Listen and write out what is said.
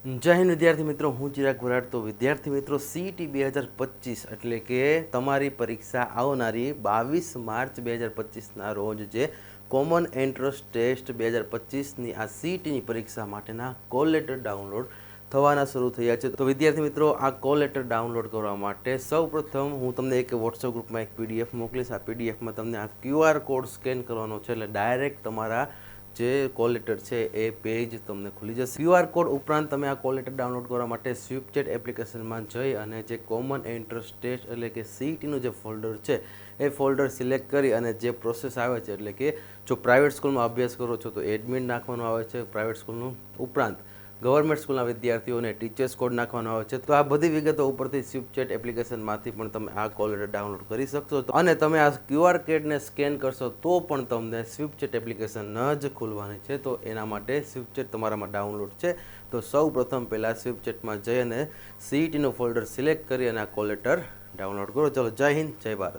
જય હિન્દ વિદ્યાર્થી મિત્રો, હું ચિરાગ ભરાડ. તો વિદ્યાર્થી મિત્રો, CET 2025 એટલે કે તમારી પરીક્ષા આવનારી 22 માર્ચ 2025ના રોજ જે કોમન એન્ટ્રન્સ ટેસ્ટ 2025ની આ CETની પરીક્ષા માટેના કોલ લેટર ડાઉનલોડ થવાના શરૂ થયા છે. તો વિદ્યાર્થી મિત્રો, આ કોલ લેટર ડાઉનલોડ કરવા માટે સૌપ્રથમ હું તમને એક વોટ્સઅપ ગ્રુપમાં એક PDF મોકલીશ. આ PDFમાં તમને આ QR કોડ સ્કેન કરવાનો છે, એટલે ડાયરેક્ટ તમારા જે કોલ લેટર છે એ પેજ તમને ખુલી જશે. QR કોડ ઉપરાંત તમે આ કોલ લેટર ડાઉનલોડ કરવા માટે સ્વિપચેટ એપ્લિકેશનમાં જઈ અને જે કોમન એન્ટ્રન્સ ટેસ્ટ એટલે કે CETનું જે ફોલ્ડર છે એ ફોલ્ડર સિલેક્ટ કરી અને જે પ્રોસેસ આવે છે, એટલે કે જો પ્રાઇવેટ સ્કૂલમાં અભ્યાસ કરો છો તો એડમિટ નાખવાનો આવે છે પ્રાઇવેટ સ્કૂલનું, ઉપરાંત ગવર્મેન્ટ સ્કૂલના વિદ્યાર્થીઓને ટીચર્સ કોડ નાખવાનો આવે છે. તો આ બધી વિગતો ઉપરથી સ્વિપચેટ એપ્લિકેશનમાંથી પણ તમે આ કોલ લેટર ડાઉનલોડ કરી શકશો. અને તમે આ QR કોડને સ્કેન કરશો તો પણ તમને સ્વિપચેટ એપ્લિકેશન જ ખોલવાની છે. તો એના માટે સ્વિપચેટ તમારામાં ડાઉનલોડ છે. તો સૌ પ્રથમ પહેલાં સ્વિપચેટમાં જઈ અને CETનું ફોલ્ડર સિલેક્ટ કરી અને આ કોલ લેટર ડાઉનલોડ કરો. ચલો, જય હિન્દ, જય ભારત.